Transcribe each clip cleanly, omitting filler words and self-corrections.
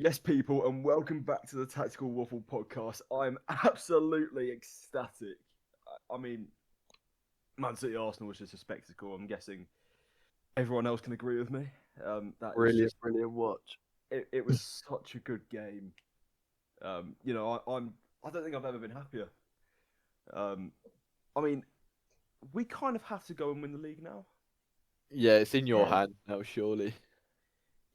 Yes, people, and welcome back to the Tactical Waffle podcast. I'm absolutely ecstatic. I mean, Man City Arsenal was just a spectacle. I'm guessing everyone else can agree with me. That is Brilliant, just brilliant watch. it was such a good game. I don't think I've ever been happier. Um, I mean, we kind of have to go and win the league now. Yeah, it's in your Yeah. hand now, surely.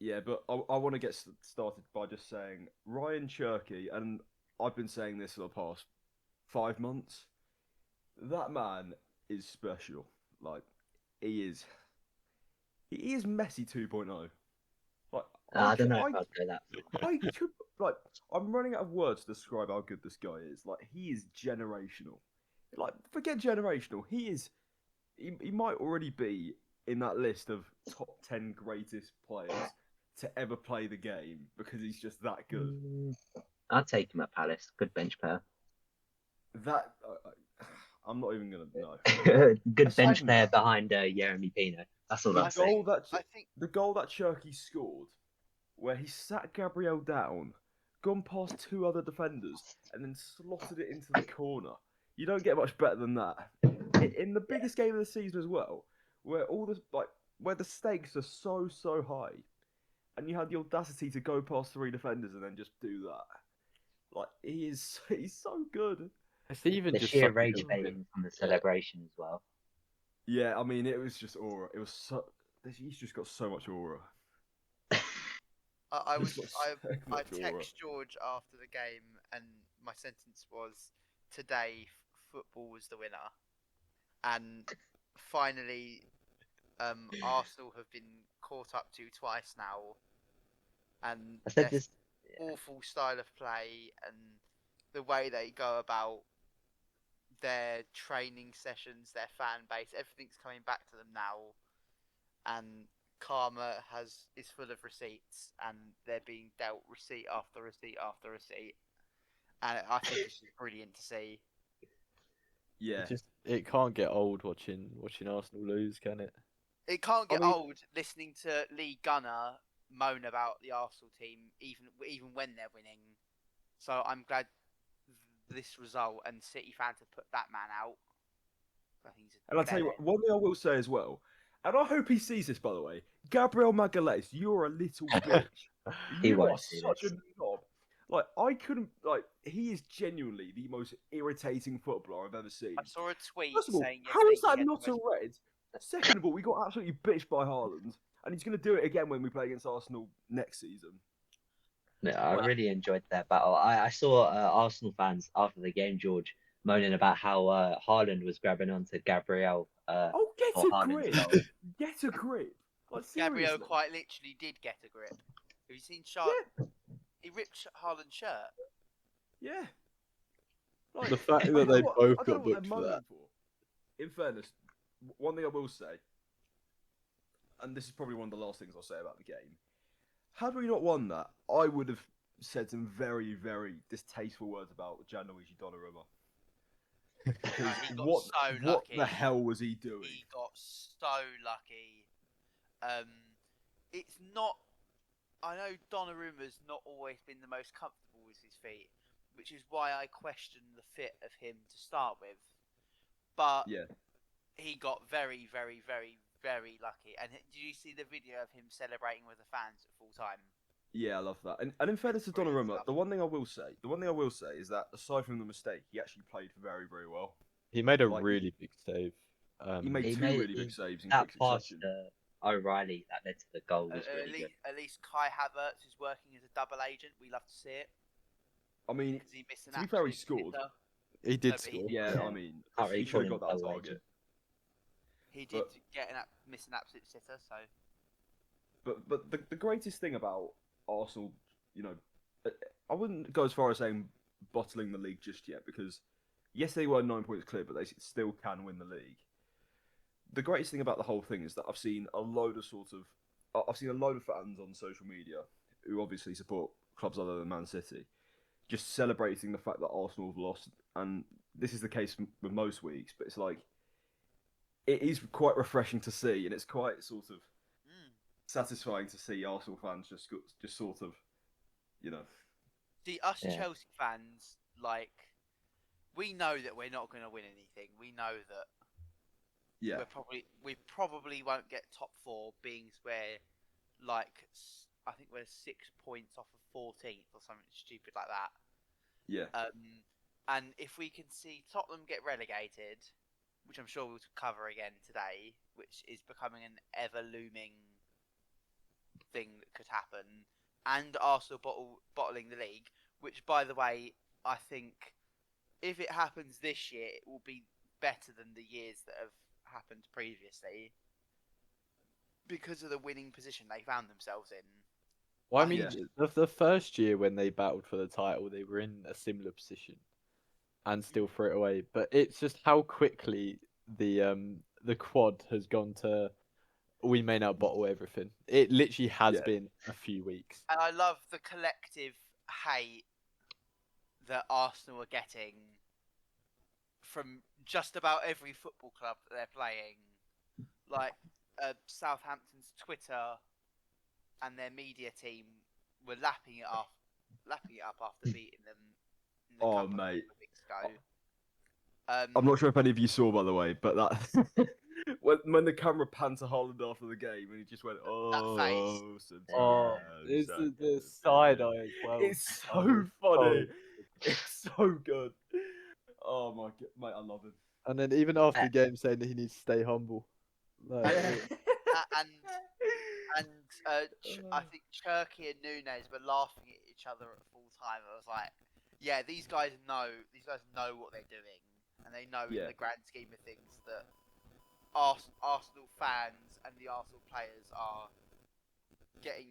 Yeah, but I want to get started by just saying Ryan Cherky, and I've been saying this for the past 5 months. That man is special. Like he is, he is Messi 2.0. Like I don't know if I'd go that far. I could like I'm running out of words to describe how good this guy is. Like he is generational. Like forget generational. He might already be in that list of top 10 greatest players to ever play the game because he's just that good. I'd take him at Palace. Good bench player. That I'm not even gonna know. Good bench Aside player behind Jeremy Pino. That's all the I say. goal that I think the goal that Cherky scored, where he sat Gabriel down, gone past two other defenders, and then slotted it into the corner. You don't get much better than that. In the biggest game of the season as well, where where the stakes are so high, and you had the audacity to go past three defenders and then just do that. Like he's so good. It's even The just sheer such a rage good win. baiting from the celebration as well. Yeah, I mean it was just aura. It was so he's just got so much aura. I He's was got so I much aura. text George after the game, and my sentence was, "Today, football was the winner," and finally, Arsenal have been caught up to twice now, and I said their this. awful style of play and the way they go about their training sessions, their fan base, everything's coming back to them now, and karma is full of receipts, and they're being dealt receipt after receipt after receipt, and I think it's just brilliant to see. Yeah, It can't get old watching Arsenal lose, can it? It can't I get mean- old listening to Lee Gunner moan about the Arsenal team, even when they're winning. So I'm glad this result and City fans have put that man out. I think he's and I'll tell you what, one thing I will say as well, and I hope he sees this by the way, Gabriel Magalhaes, you're a little bitch. He You are won't see such this. a knob. Like I couldn't he is genuinely the most irritating footballer I've ever seen. I saw a tweet First of all, saying how yesterday is that he had not the a most... red? Second of all, we got absolutely bitched by Haaland, and he's going to do it again when we play against Arsenal next season. Yeah, I Well- really enjoyed that battle. I saw Arsenal fans after the game, George, moaning about how Haaland was grabbing onto Gabriel. Oh, get for a Haaland's grip! goal. Get a grip! Like Gabriel seriously. quite literally did get a grip. Have you seen He ripped Haaland's shirt. Yeah. Like, The fact I that don't they know what- both I don't got know what they're booked for moaning that. for. In fairness, one thing I will say, and this is probably one of the last things I'll say about the game. Had we not won that, I would have said some very distasteful words about Gianluigi Donnarumma. Because He got what so what lucky. the hell was he doing? He got so lucky. It's not. I know Donnarumma's not always been the most comfortable with his feet, which is why I question the fit of him to start with. But Yeah. he got very lucky. And did you see the video of him celebrating with the fans at full time? Yeah, I love that. And in fairness to Brilliant Donnarumma, stuff. the one thing I will say is that aside from the mistake, he actually played very well. He made a Like, really big save. He made He two made- really big saves in That quick pass succession. to O'Reilly that led to the goal was really good. At least Kai Havertz is working as a double agent. We love to see it. I mean, Because he missed an to be fair, he absolute scored. sitter. He did No, but he- score. Yeah, Yeah. I mean, Can't really he should have call got him that double target. agent. He did But- miss an absolute sitter, so... But the greatest thing about Arsenal, you know, I wouldn't go as far as saying bottling the league just yet because yes, they were 9 points clear, but they still can win the league. The greatest thing about the whole thing is that I've seen a load of fans on social media who obviously support clubs other than Man City, just celebrating the fact that Arsenal have lost, and this is the case with most weeks. But it's like it is quite refreshing to see, and it's quite sort of satisfying to see Arsenal fans just sort of, you know. See, us Yeah. Chelsea fans, like, we know that we're not going to win anything. We know that Yeah, we probably won't get top 4, being where, like, I think we're 6 points off of 14th or something stupid like that. yeah, And if we can see Tottenham get relegated, which I'm sure we'll cover again today, which is becoming an ever looming thing that could happen, and Arsenal bottling the league, which, by the way, I think if it happens this year, it will be better than the years that have happened previously because of the winning position they found themselves in. Well, I I mean, think- the first year when they battled for the title, they were in a similar position and still threw it away. But it's just how quickly the quad has gone to we may now bottle everything. It literally has Yeah. been a few weeks. And I love the collective hate that Arsenal are getting from just about every football club that they're playing. Like Southampton's Twitter and their media team were lapping it up after beating them in the Oh, cup a mate. couple of weeks ago. I'm not sure if any of you saw, by the way, but that when the camera panned to Holland after the game, and he just went, "Oh, Oh, it's the side eye as well. It's Oh, so it's funny. so- It's so good. Oh my god, mate, I love him. And then even after the game, saying that he needs to stay humble. Like, And I think Cherky and Nunes were laughing at each other at full time. I was like, yeah, these guys know what they're doing, and they know in Yeah. the grand scheme of things that Arsenal fans and the Arsenal players are getting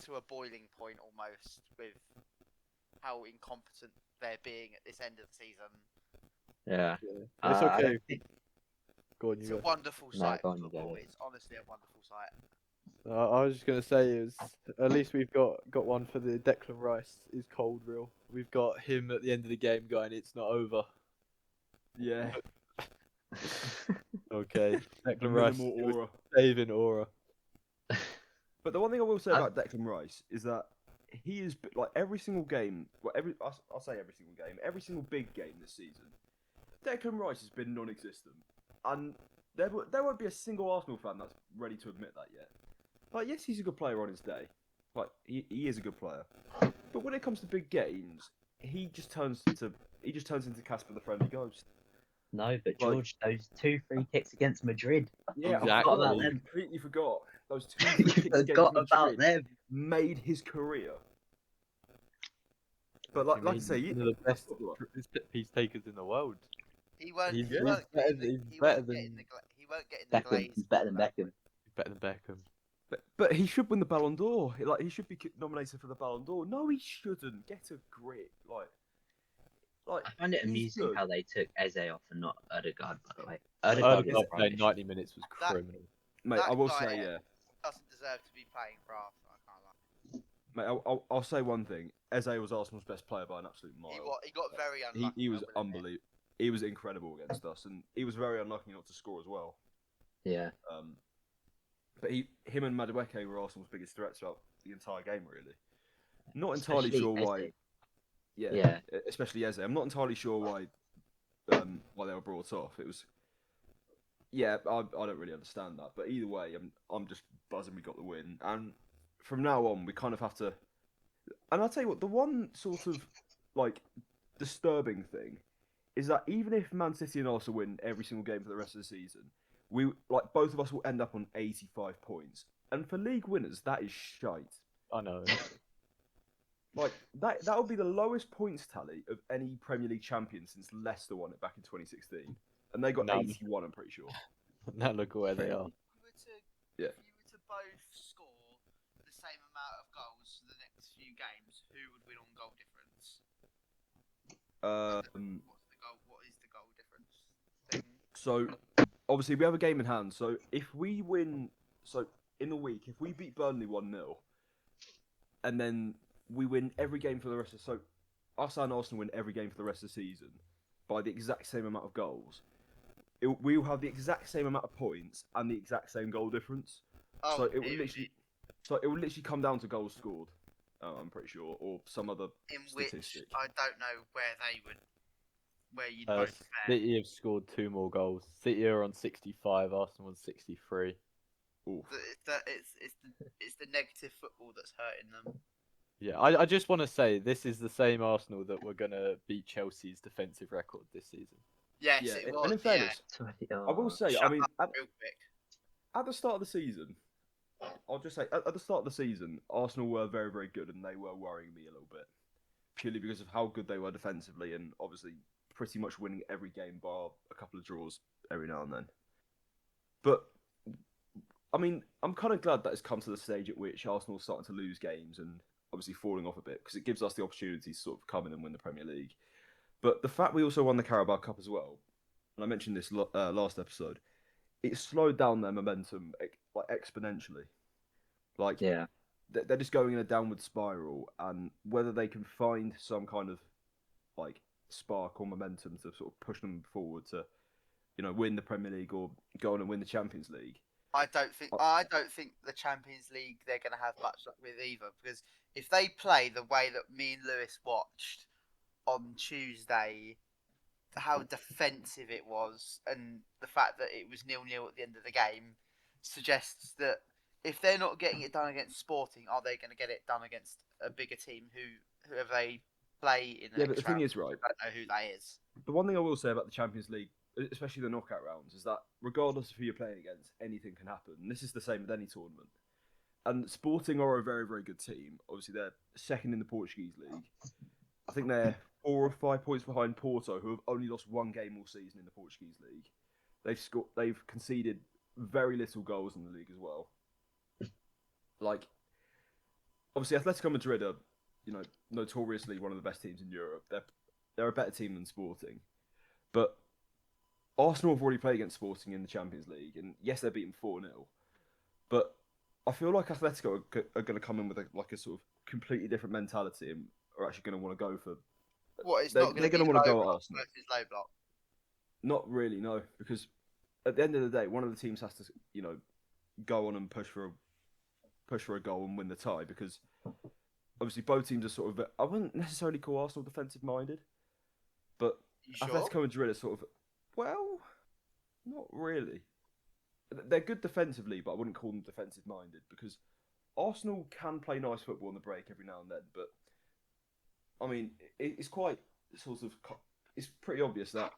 to a boiling point almost with how incompetent they're being at this end of the season. Yeah. it's I okay. don't think- Go on, It's you a go. wonderful No, sight go for on, you go. football. It's honestly a wonderful sight. I was just gonna say is at least we've got one for the Declan Rice is cold real. We've got him at the end of the game going, "It's not over." Yeah, Okay, the Declan Rice minimal still aura. saving aura. But the one thing I will say I- about Declan Rice is that he is like every single game. Well, I'll say every single game, every single big game this season. Declan Rice has been non-existent, and there won't be a single Arsenal fan that's ready to admit that yet. Like, yes, he's a good player on his day. Like, he is a good player, but when it comes to big games, he just turns into Casper the Friendly Ghost. No, but George, those 2 free kicks against Madrid. Yeah, Exactly. I about them. completely forgot those 2 free You kicks against forgot about Madrid them. made his career. But like I say, one of the best piece takers in the world. He won't. He's He won't get in the. he's He better won't get than- in the. He won't get in the Beckham. glaze. He's better than Beckham. He's better than Beckham. but he should win the Ballon d'Or. Like, he should be nominated for the Ballon d'Or. No, he shouldn't. Get a grip. Like I find it he's amusing good. how they took Eze off and not Odegaard, by the way. Odegaard was playing rubbish. 90 minutes was That- criminal. Mate, That I will guy- say, yeah. Doesn't deserve to be playing for Arsenal. I can't lie. Mate, I'll say one thing. Eze was Arsenal's best player by an absolute mile. He got very unlucky. He was I will admit. unbelievable. He was incredible against us, and he was very unlucky not to score as well. Yeah. But him and Madueke were Arsenal's biggest threats throughout the entire game, really. Not entirely Especially sure Eze. why. Yeah. Especially Eze. I'm not entirely sure why they were brought off. It was. Yeah, I don't really understand that, but either way, I'm just buzzing we got the win, and from now on we kind of have to. And I'll tell you what, the one sort of like disturbing thing is that even if Man City and Arsenal win every single game for the rest of the season, both of us will end up on 85 points, and for league winners that is shite. I know. Like that would be the lowest points tally of any Premier League champion since Leicester won it back in 2016, and they got None. 81. I'm pretty sure. Now look at where they are. Yeah. If you were to both score the same amount of goals for the next few games, who would win on goal difference? What is the goal difference thing? So obviously we have a game in hand. So if we win, so in the week, if we beat Burnley 1-0, and then we win every game for the rest of us and Arsenal win every game for the rest of the season by the exact same amount of goals, we will have the exact same amount of points and the exact same goal difference. Oh, So it will literally come down to goals scored. I'm pretty sure, or some other In which statistic. I don't know where you'd Uh, both compare. City have scored 2 more goals. City are on 65, Arsenal on 63. Oof. It's the negative football that's hurting them. Yeah, I just want to say this is the same Arsenal that were gonna beat Chelsea's defensive record this season. Yes, Yeah, it was. and in fairness, 20, I will say, Shut I mean, up real quick. at the start of the season, I'll just say, at the start of the season, Arsenal were very, very good, and they were worrying me a little bit, purely because of how good they were defensively, and obviously pretty much winning every game bar a couple of draws every now and then. But I mean, I'm kind of glad that it's come to the stage at which Arsenal's starting to lose games and obviously falling off a bit, because it gives us the opportunity to sort of come in and win the Premier League. But the fact we also won the Carabao Cup as well, and I mentioned this last episode, it slowed down their momentum like exponentially. Like Yeah. they're just going in a downward spiral, and whether they can find some kind of like spark or momentum to sort of push them forward to, win the Premier League or go on and win the Champions League. I don't think the Champions League they're going to have much luck with either, because if they play the way that me and Lewis watched on Tuesday, how defensive it was, and the fact that it was 0-0 at the end of the game suggests that if they're not getting it done against Sporting, are they going to get it done against a bigger team whoever they play in the Yeah, but next the thing round? is, right, I don't know who that is. the one thing I will say about the Champions League, especially the knockout rounds, is that regardless of who you're playing against, anything can happen. And this is the same with any tournament. And Sporting are a very, very good team. Obviously, they're second in the Portuguese league. I think they're 4 or 5 points behind Porto, who have only lost one game all season in the Portuguese league. They've conceded very little goals in the league as well. Like, obviously, Atletico Madrid are, notoriously one of the best teams in Europe. They're a better team than Sporting, but Arsenal have already played against Sporting in the Champions League, and yes, they're beaten 4-0. But I feel like Atletico are going to come in with a sort of completely different mentality and are actually going to want to go for. What, it's They're not going going to to want to low go at block Arsenal. versus low block. Not really, no, because at the end of the day, one of the teams has to, go on and push for a goal and win the tie, because obviously both teams are sort of. I wouldn't necessarily call Arsenal defensive minded, but You sure? Atletico Madrid are sort of, well, not really. They're good defensively, but I wouldn't call them defensive minded, because Arsenal can play nice football on the break every now and then. But I mean, it's quite sort of. It's pretty obvious that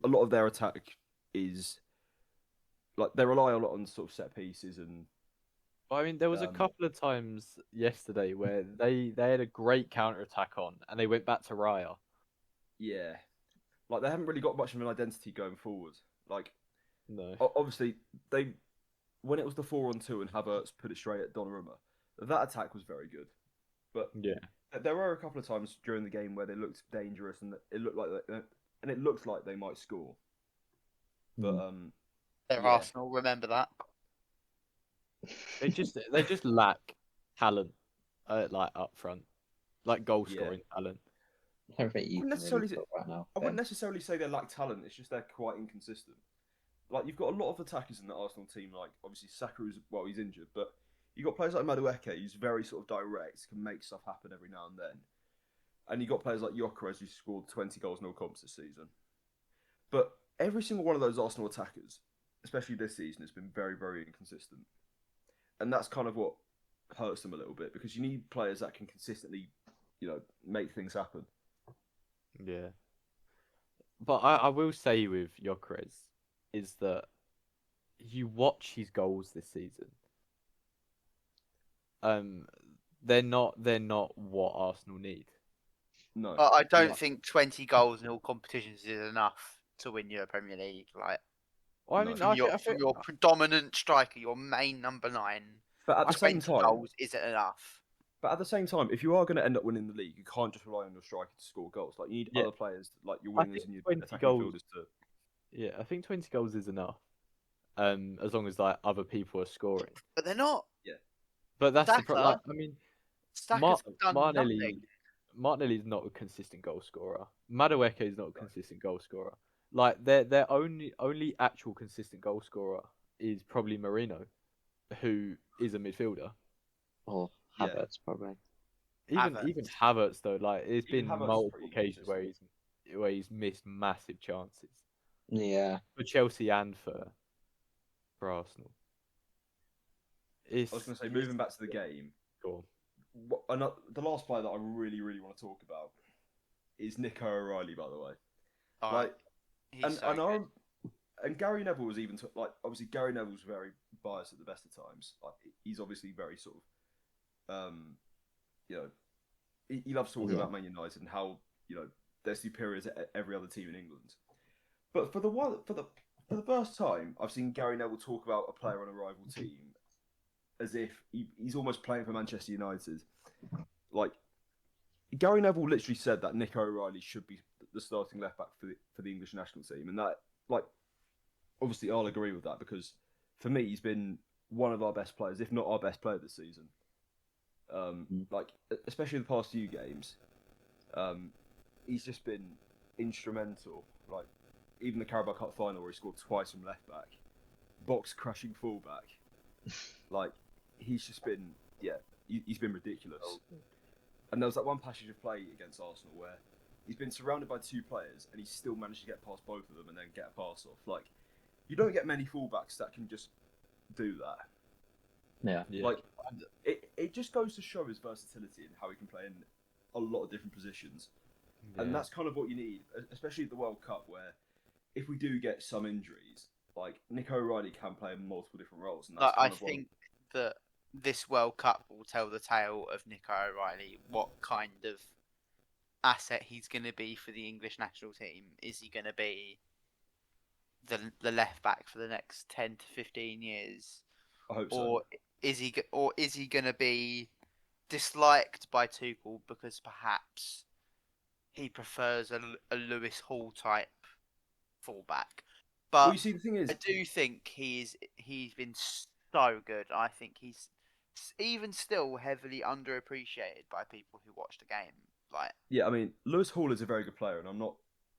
a lot of their attack is like they rely a lot on sort of set pieces and. I mean, there was a Um, couple of times yesterday where they had a great counter attack on, and they went back to Raya. Yeah, like they haven't really got much of an identity going forward. Like No. obviously they when it was the 4-on-2 and Havertz put it straight at Donnarumma, that attack was very good. But Yeah. there were a couple of times during the game where they looked dangerous and it looked like they might score. But They're yeah. Arsenal, remember that. They just lack talent, like up front, like goal Yeah. scoring talent. I don't think you wouldn't can necessarily really talk right now. I wouldn't necessarily say they lack talent. It's just they're quite inconsistent. Like you've got a lot of attackers in the Arsenal team. Like obviously Saka he's injured, but you've got players like Madueke who's very sort of direct, can make stuff happen every now and then, and you've got players like Gyökeres who scored 20 goals no comps this season. But every single one of those Arsenal attackers, especially this season, has been very, very inconsistent, and that's kind of what hurts them a little bit, because you need players that can consistently, make things happen. Yeah. But I will say with Gyökeres is that you watch his goals this season. They're not what Arsenal need. No, I don't Yeah. think 20 goals in all competitions is enough to win your Premier League. Like Well, I No. mean, from your predominant striker, your main number 9, but at the same 20 time, goals isn't enough. if you are going to end up winning the league, you can't just rely on your striker to score goals. Like you need Yeah. other players, like your I wingers think and your 20 attacking goals- fielders to. yeah, I think 20 goals is enough. As long as like other people are scoring. But they're not. But that's the Saka- problem. Like, I mean, Saka's done nothing. Martinelli's not a consistent goal scorer. Madueke is not a consistent goal scorer. Like their only actual consistent goal scorer is probably Marino, who is a midfielder. Or Yeah. Havertz, probably. even Havertz though, like it's Even been Havertz is multiple pretty occasions where he's missed massive chances Yeah. for Chelsea and for Arsenal. I was going to say, moving back to the game, Cool. the last player that I really, really want to talk about is Nico O'Reilly, by the way. Oh, Like, he's so good. And Gary Neville was even like, obviously Gary Neville's very biased at the best of times. Like, he's obviously very sort of, you know, he loves talking about Man United and how they're superior to every other team in England. But for the first time, I've seen Gary Neville talk about a player on a rival team as if he's almost playing for Manchester United. Like, Gary Neville literally said that Nico O'Reilly should be the starting left back for the English national team, and that, like, obviously I'll agree with that because for me he's been one of our best players, if not our best player this season. Like, especially the past few games, he's just been instrumental. Like, even the Carabao Cup final where he scored twice from left back, box crushing fullback. Like, he's just been, he's been ridiculous. And there was that one passage of play against Arsenal where he's been surrounded by two players and he's still managed to get past both of them and then get a pass off. Like, you don't get many fullbacks that can just do that. Yeah. Like, it just goes to show his versatility and how he can play in a lot of different positions. Yeah. And that's kind of what you need, especially at the World Cup, where if we do get some injuries, like, Nico O'Reilly can play in multiple different roles. And that's I think that this World Cup will tell the tale of Nico O'Reilly, what kind of asset he's going to be for the English national team. Is he going to be the left back for the next 10 to 15 years? I hope so. Or is he going to be disliked by Tuchel because perhaps he prefers a Lewis Hall type fullback? But Well, you see, the thing is, I do think he's been so good. I think he's even still heavily underappreciated by people who watch the game. Like, yeah, I mean, Lewis Hall is a very good player, and I'm not,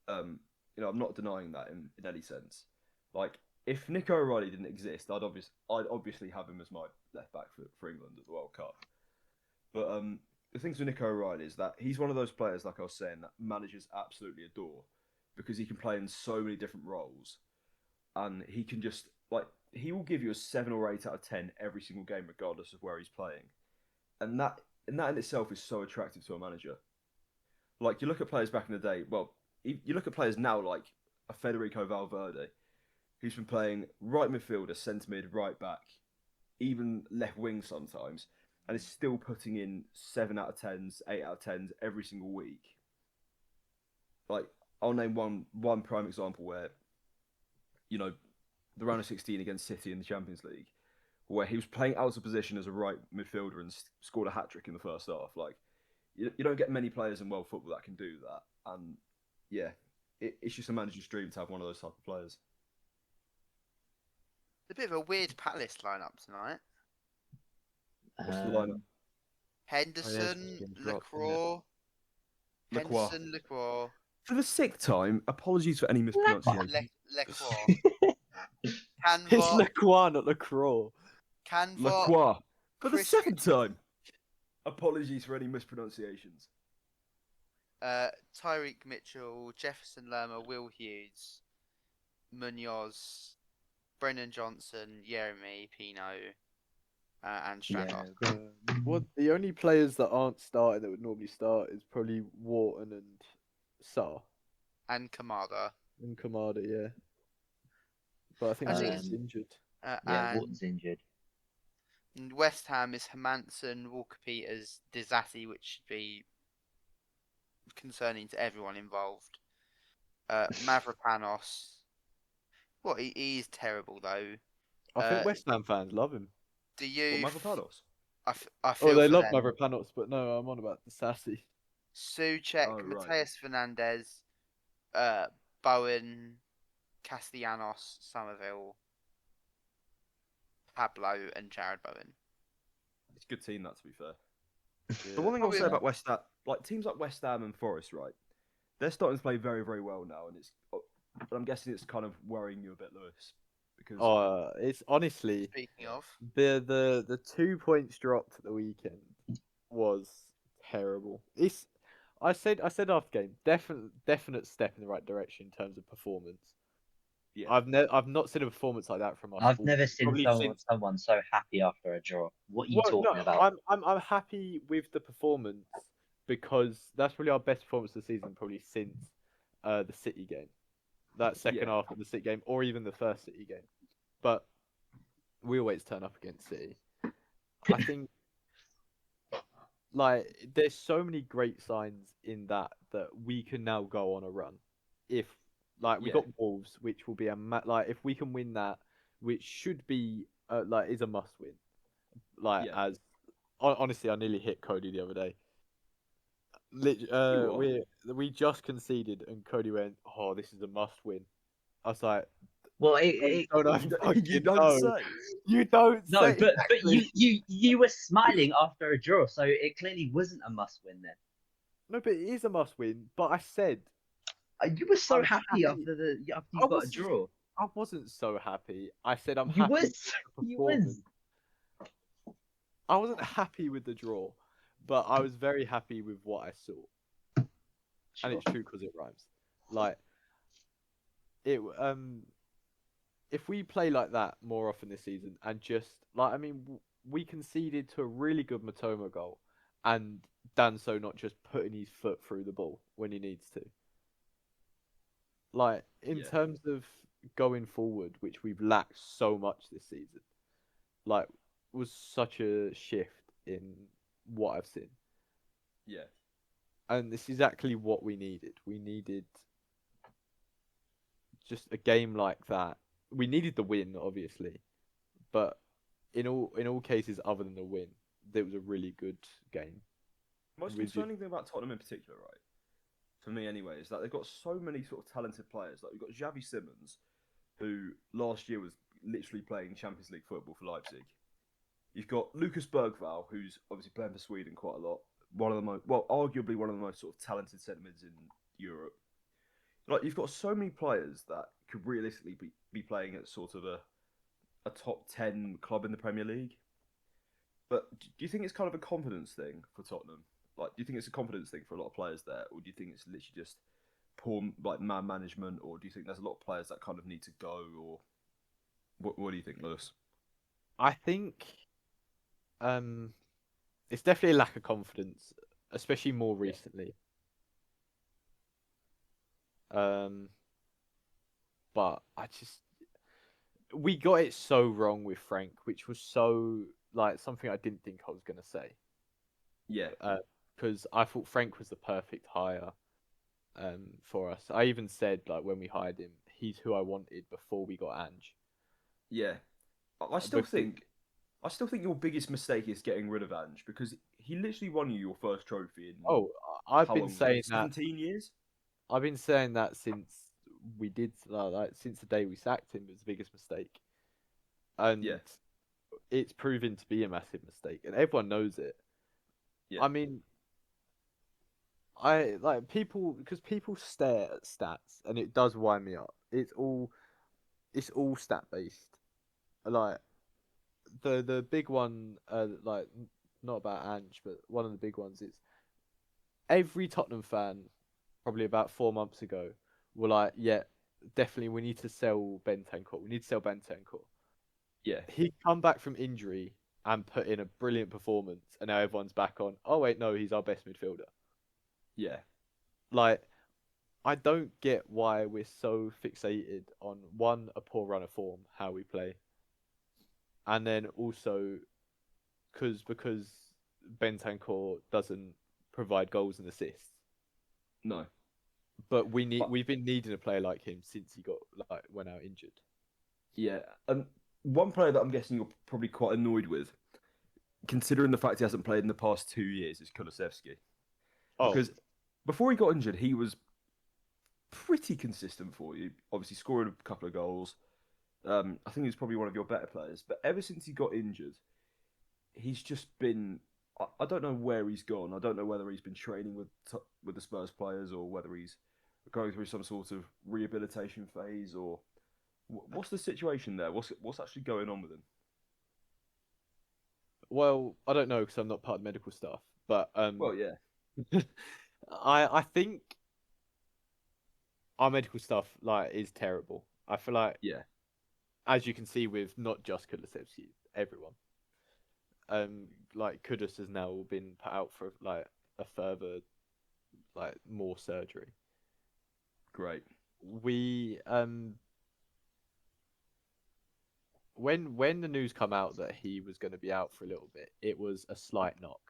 I'm not denying that in any sense. Like, if Nico O'Reilly didn't exist, I'd obviously have him as my left back for England at the World Cup. But the things with Nico O'Reilly is that he's one of those players, like I was saying, that managers absolutely adore because he can play in so many different roles, and he can just, like, he will give you a 7 or 8 out of 10 every single game, regardless of where he's playing, and that in itself is so attractive to a manager. Like, you look at players back in the day. Well, you look at players now like a Federico Valverde, who's been playing right midfielder, centre mid, right back, even left wing sometimes, and is still putting in 7 out of 10s, 8 out of 10s every single week. Like, I'll name one prime example where, the round of 16 against City in the Champions League, where he was playing out of position as a right midfielder and scored a hat-trick in the first half. Like, you don't get many players in world football that can do that. And, yeah, it's just a manager's dream to have one of those type of players. a bit of a weird Palace lineup tonight. What's the lineup? Henderson, been dropped, Lacroix. Lacroix. Henderson, Lacroix. For the 6th time, apologies for any mispronunciation. Lacroix. It's Canva. Lacroix, not Lacroix. Canva. Lacroix. For the Chris 2nd time, apologies for any mispronunciations. Tyreek Mitchell, Jefferson Lerma, Will Hughes, Munoz, Brennan Johnson, Jeremy Pino, and Strandberg. What the only players that aren't starting that would normally start is probably Wharton and Sarr And Kamada. and Kamada, yeah. But I think he's injured. Yeah, And Wharton's injured. West Ham is Hermanson, Walker Peters, Dizati, which should be concerning to everyone involved. Mavropanos. Well, he is terrible though. I think West Ham fans love him. Do you? Mavropanos? I feel they for love them. Mavropanos, but no, I'm on about the sassy. Suchek, Oh, right. Mateus Fernandez, Bowen, Castellanos, Somerville, Pablo, and Jared Bowen. It's a good team, that, to be fair. Yeah. The one thing I'll say Yeah. about West Ham, like, teams like West Ham and Forest, right? They're starting to play very, very well now, and but I'm guessing it's kind of worrying you a bit, Lewis, because It's honestly Speaking of, the 2 points dropped at the weekend was terrible. I said after game, definite step in the right direction in terms of performance. Yeah. I've not seen a performance like that from us. I've never seen probably since. someone so happy after a draw. What are you Well, no, talking about? I'm happy with the performance because that's probably our best performance of the season, probably since the City game, that second Yeah. half of the City game, or even the first City game. But we always turn up against City. I think like there's so many great signs in that we can now go on a run. If like we Yeah. got Wolves, which will be like if we can win that, which should be like is a must win. Like Yeah. as honestly, I nearly hit Cody the other day. You We just conceded, and Cody went, "Oh, this is a must win." I was like, Well, "Don't I You fucking don't know? say. You don't no, say but exactly." you were smiling after a draw, so it clearly wasn't a must win then. No, but it is a must win. But I said You were so I'm happy happy. after I you got a wasn't. draw. I wasn't so happy. I said I'm You happy was with the you performance. was. I wasn't happy with the draw, but I was very happy with what I saw, and Sure. it's true because it rhymes. Like it. If we play like that more often this season, and just like I mean, we conceded to a really good Matoma goal, and Danso not just putting his foot through the ball when he needs to. Like in Yeah. terms of going forward, which we've lacked so much this season, like was such a shift in what I've seen. Yeah. And this is exactly what we needed. We needed just a game like that. We needed the win, obviously, but in all cases other than the win, it was a really good game. Most We just concerning thing about Tottenham in particular, right? For me anyway, is that they've got so many sort of talented players. Like we've got Xavi Simons, who last year was literally playing Champions League football for Leipzig. You've got Lucas Bergvall, who's obviously playing for Sweden quite a lot. One of the most, well, arguably one of the most sort of talented centre mids in Europe. Like you've got so many players that could realistically be playing at sort of a top 10 club in the Premier League. But do you think it's kind of a confidence thing for Tottenham? Like, do you think it's a confidence thing for a lot of players there, or do you think it's literally just poor like man management, or do you think there's a lot of players that kind of need to go, or what do you think, Lewis? I think it's definitely a lack of confidence, especially more Yeah. recently. Um, but we got it so wrong with Frank, which was so like something I didn't think I was gonna say. Yeah, Because I thought Frank was the perfect hire for us. I even said like when we hired him, he's who I wanted before we got Ange. yeah. I still Because think, I still think your biggest mistake is getting rid of Ange because he literally won you your first trophy in I've how been long was it? saying that 17 years. I've been saying that since we did like since the day we sacked him. It was the biggest mistake, and Yeah, it's proven to be a massive mistake, and everyone knows it. yeah, I mean, I like people because people stare at stats, and it does wind me up. It's all stat based. Like the big one, like not about Ange, but one of the big ones is every Tottenham fan, probably about 4 months ago, were like, yeah, definitely we need to sell Bentancur. We need to sell Bentancur. yeah, He'd come back from injury and put in a brilliant performance, and now everyone's back on. Oh wait, no, he's our best midfielder. yeah, Like, I don't get why we're so fixated on one, a poor run of form, how we play, and then also because Bentancur doesn't provide goals and assists. no. But But we've been needing a player like him since he got like went out injured. yeah, and one player that I'm guessing you're probably quite annoyed with, considering the fact he hasn't played in the past 2 years, is Kulusevski. Oh, Because before he got injured, he was pretty consistent for you. Obviously, scoring a couple of goals. I think he's probably one of your better players. But ever since he got injured, he's just been. I don't know where he's gone. I don't know whether he's been training with the Spurs players or whether he's going through some sort of rehabilitation phase or what's the situation there? What's actually going on with him? well, I don't know because I'm not part of the medical staff. But Well, yeah, I think our medical stuff like is terrible. I feel like, yeah, as you can see with not just Kulusevski, everyone. Like Kudus has now been put out for like a further like more surgery. great. We when the news come out that he was going to be out for a little bit, it was a slight knock.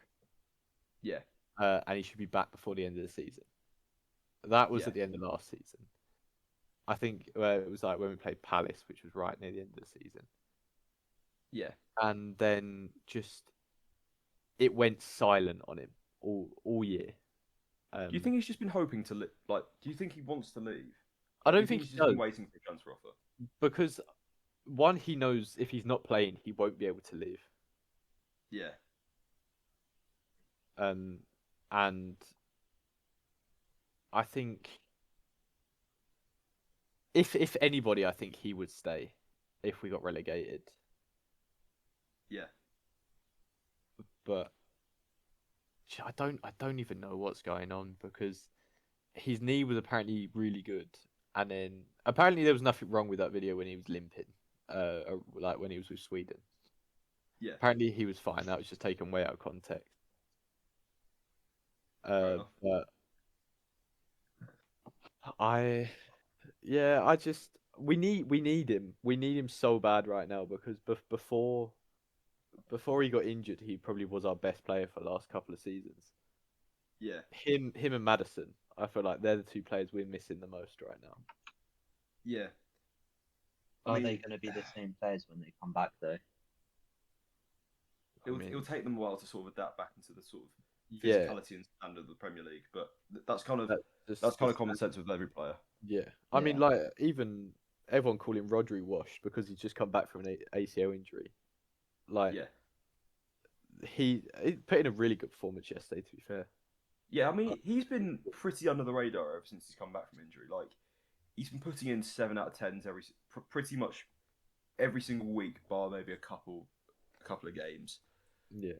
Yeah, And he should be back before the end of the season. That was Yeah. at the end of last season. I think it was like when we played Palace, which was right near the end of the season. yeah. And then just it went silent on him all year. Do you think he's just been hoping to like? Do you think he wants to leave? I Do don't you think he's he just been does, waiting for a transfer offer? because one, he knows if he's not playing, he won't be able to leave. Yeah, And I think if anybody, I think he would stay if we got relegated. yeah, But I don't even know what's going on, because his knee was apparently really good, and then apparently there was nothing wrong with that video when he was limping, like when he was with Sweden. yeah. Apparently he was fine. That was just taken way out of context. Fair enough. But I just we need him. We need him so bad right now, because before he got injured, he probably was our best player for the last couple of seasons. Yeah, Him and Madison, I feel like they're the two players we're missing the most right now. yeah. Are mean- they going to be the same players when they come back though? It'll take them a while to sort of adapt back into the sort of Yeah. physicality and standard of the Premier League, but that's kind of That's common sense with every player. Yeah, I mean, Yeah. like, even everyone call him Rodri Wash because he's just come back from an ACL injury. Like, Yeah, he put in a really good performance yesterday, to be fair. yeah. I mean, he's been pretty under the radar ever since he's come back from injury. Like, he's been putting in 7 out of 10s pretty much every single week, bar maybe a couple of games. Yeah,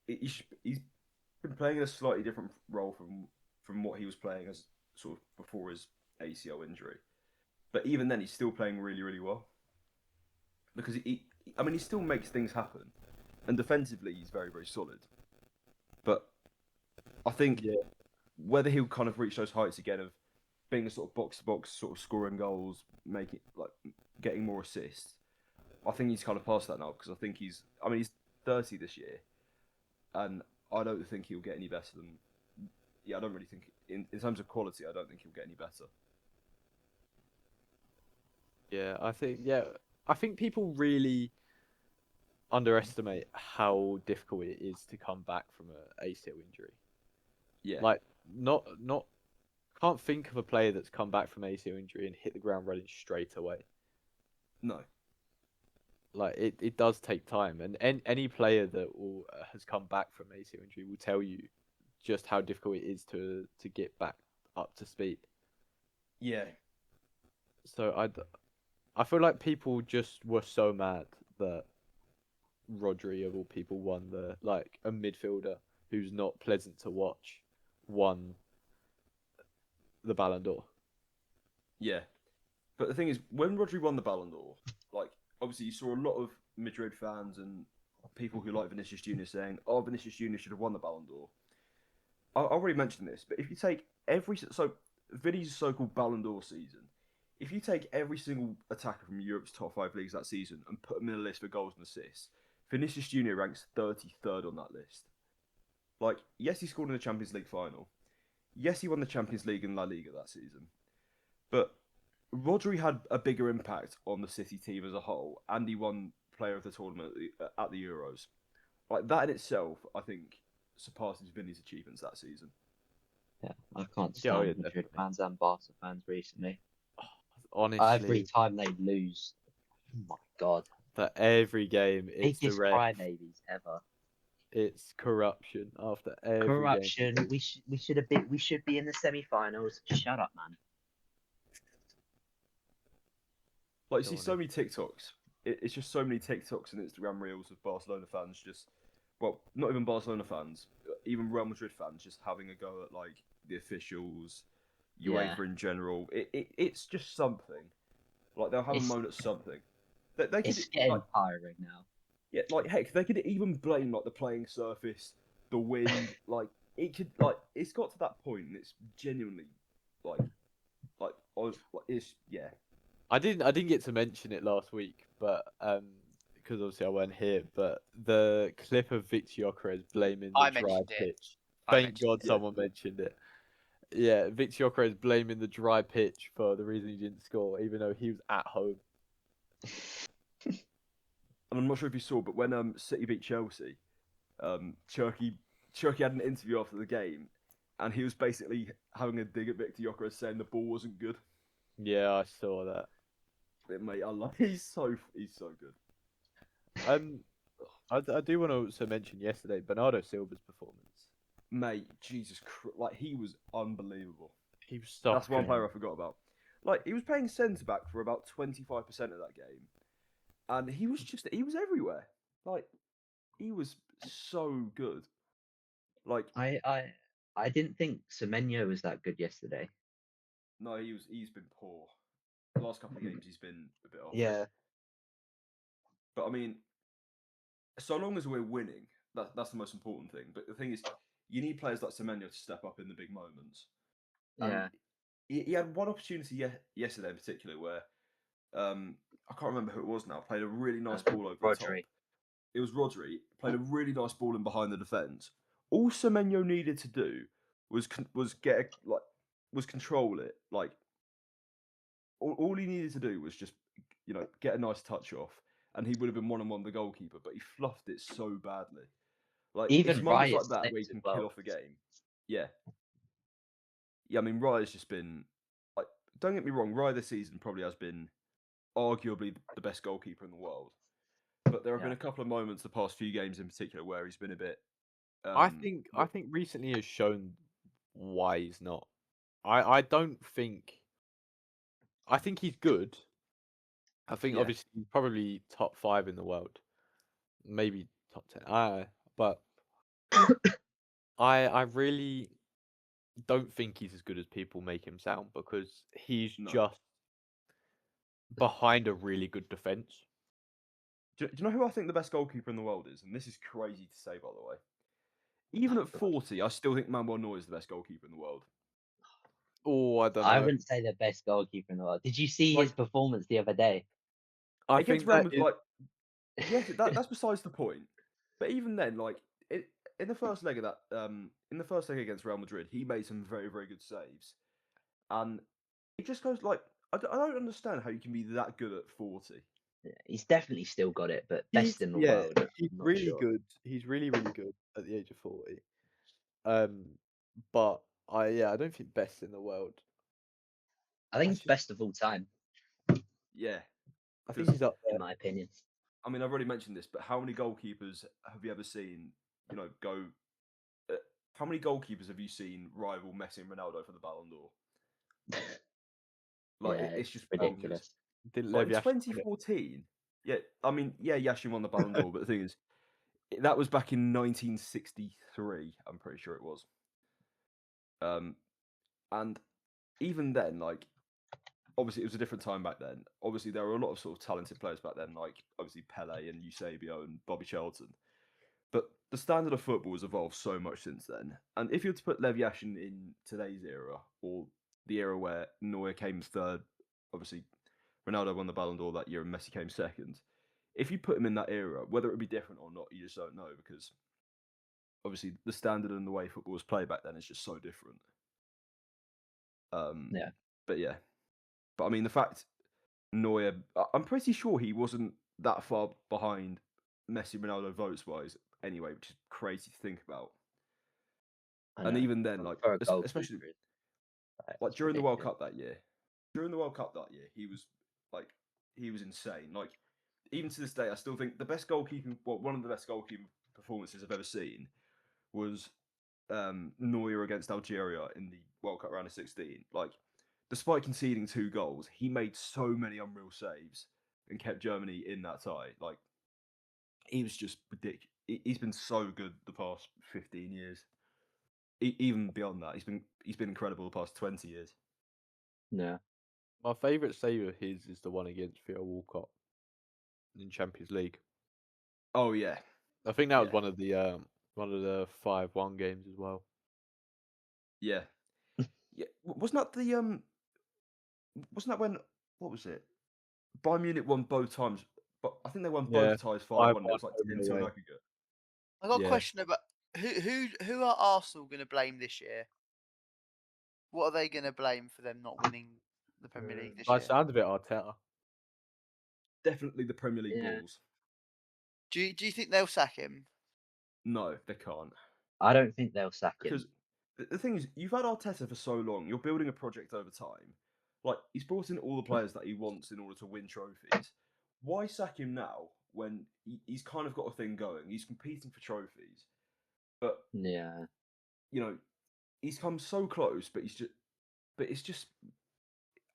He's been playing in a slightly different role from what he was playing as sort of before his ACL injury. But even then, he's still playing really, really well. Because he still makes things happen, and defensively, he's very, very solid. But I think Yeah. whether he'll kind of reach those heights again of being a sort of box to box, sort of scoring goals, making like getting more assists, I think he's kind of past that now, because I think he's 30 this year, and I don't think he'll get any better than. Yeah, I don't really think in terms of quality, I don't think he'll get any better. I think people really underestimate how difficult it is to come back from an ACL injury. Yeah, Like, not can't think of a player that's come back from ACL injury and hit the ground running straight away. no, Like, it does take time, and any player that has come back from ACL injury will tell you just how difficult it is to get back up to speed. yeah, So I feel like people just were so mad that Rodri, of all people, won a midfielder who's not pleasant to watch, won the Ballon d'Or. yeah. But the thing is, when Rodri won the Ballon d'Or, like obviously you saw a lot of Madrid fans and people who like Vinicius Junior saying, "Oh, Vinicius Junior should have won the Ballon d'Or." I already mentioned this, but if you take Vinny's so-called Ballon d'Or season, if you take every single attacker from Europe's top 5 leagues that season and put them in a list for goals and assists, Vinicius Junior ranks 33rd on that list. Like, yes, he scored in the Champions League final. Yes, he won the Champions League and La Liga that season. But Rodri had a bigger impact on the City team as a whole, and he won Player of the Tournament at the Euros. Like, that in itself, I think, surpasses Vinny's achievements that season. Yeah, I can't Yeah, oh, stand yeah, Madrid definitely. fans and Barca fans recently. Honestly, Every time they lose, oh my god, that every game it's the biggest ref, crybabies ever. it's corruption after every game. Corruption. We should be in the semi-finals. Shut up, man. Like, you Go see on so then. many TikToks. It's just so many TikToks and Instagram reels of Barcelona fans just, well, not even Barcelona fans, even Real Madrid fans just having a go at like the officials, Yeah. UEFA in general. It's just something. Like they'll have a It's moan at something. They could it's getting like tiring now. yeah, like heck, they could even blame like the playing surface, the wind. Like it could like it's got to that point, and it's genuinely like it's yeah. I didn't get to mention it last week, but because obviously I weren't here. But the clip of Victor Gyökeres blaming the I dry mentioned it. pitch. I Thank mentioned God it. someone mentioned it. Yeah, Victor Gyökeres blaming the dry pitch for the reason he didn't score, even though he was at home. And I'm not sure if you saw, but when City beat Chelsea, Cherky had an interview after the game, and he was basically having a dig at Victor Gyökeres, saying the ball wasn't good. Yeah, I saw that. Mate, I love he's so good. I do want to also mention yesterday Bernardo Silva's performance. Mate, Jesus Christ, like he was unbelievable. He was so That's one good. player I forgot about. Like he was playing centre back for about 25% of that game, and he was everywhere. Like he was so good. Like I didn't think Semenyo was that good yesterday. no, he's been poor. The last couple of games he's been a bit off. Yeah. But I mean, so long as we're winning, that's the most important thing. But the thing is, you need players like Semenyo to step up in the big moments. And Yeah. he had one opportunity yesterday in particular where I can't remember who it was now. Played a really nice ball over the top. Rodri. It was Rodri. Played a really nice ball in behind the defence. All Semenyo needed to do was control it. Like all he needed to do was just get a nice touch off, and he would have been 1-on-1 the goalkeeper. But he fluffed it so badly. Like it's Even moments Riot like that where he slipped as can well. kill off a game. Yeah. Yeah, I mean Raya's just been like don't get me wrong, Raya this season probably has been arguably the best goalkeeper in the world. But there have been a couple of moments the past few games in particular where he's been a bit I think recently has shown why he's not. I don't think. I think he's good. I think Yeah. obviously he's probably top 5 in the world, maybe top 10. But I really don't think he's as good as people make him sound because he's No. just behind a really good defense. Do you know who I think the best goalkeeper in the world is? And this is crazy to say, by the way. Even at 40, I still think Manuel Neuer is the best goalkeeper in the world. Oh, I don't I know. wouldn't say the best goalkeeper in the world. Did you see Like- his performance the other day? I Against think Real that Madrid, like, yes, that's besides the point. But even then, like, in the first leg of that, in the first leg against Real Madrid, he made some very, very good saves, and it just goes like, I don't understand how you can be that good at 40. He's definitely still got it, but best in the world. He's I'm not really sure. good. He's really, really good at the age of 40. But I don't think best in the world. I think I he's should- best of all time, Yeah, I think 'cause- he's up in there. my opinion. I mean, I've already mentioned this, but how many goalkeepers have you ever seen? Go. How many goalkeepers have you seen rival Messi and Ronaldo for the Ballon d'Or? Like, Yeah, it's just ridiculous. Didn't Like, in Lev Yashin win it? 2014, yeah, I mean, yeah, Yashin won the Ballon d'Or, but the thing is, that was back in 1963. I'm pretty sure it was. And even then, like, obviously it was a different time back then. Obviously, there were a lot of sort of talented players back then, like obviously Pele and Eusebio and Bobby Charlton. But the standard of football has evolved so much since then. And if you were to put Lev Yashin in today's era, or the era where Neuer came third, obviously Ronaldo won the Ballon d'Or that year and Messi came second. If you put him in that era, whether it would be different or not, you just don't know because obviously the standard and the way football was played back then is just so different. Yeah. But yeah. But I mean, the fact Neuer, I'm pretty sure he wasn't that far behind Messi, Ronaldo votes wise anyway, which is crazy to think about. I And know. even then, like, For a goalkeeper, especially it's like during the World ridiculous. Cup that year, he was insane. Like, even to this day, I still think one of the best goalkeeping performances I've ever seen was Neuer against Algeria in the World Cup round of 16. Like, despite conceding 2 goals, he made so many unreal saves and kept Germany in that tie. Like, he was just ridiculous. he's been so good the past 15 years. Even beyond that, he's been incredible the past 20 years. Yeah. My favourite save of his is the one against Theo Walcott in Champions League. Oh yeah, I think that was Yeah. one of the 5-1 games as well. yeah. Wasn't that the Wasn't that when what was it? Bayern Munich won both times, but I think they won Yeah, both ties 5-1. It 5-1 was like home 10-2 away. aggregate. I got a Yeah. question about who are Arsenal going to blame this year? What are they going to blame for them not winning the Premier League this By year? the sound of it, Arteta. Definitely the Premier League Yeah. balls. Do you think they'll sack him? No, they can't. I don't think they'll sack him. Because the thing is, you've had Arteta for so long. You're building a project over time. Like he's brought in all the players that he wants in order to win trophies. Why sack him now when he's kind of got a thing going? He's competing for trophies, but Yeah. you know he's come so close. But it's just.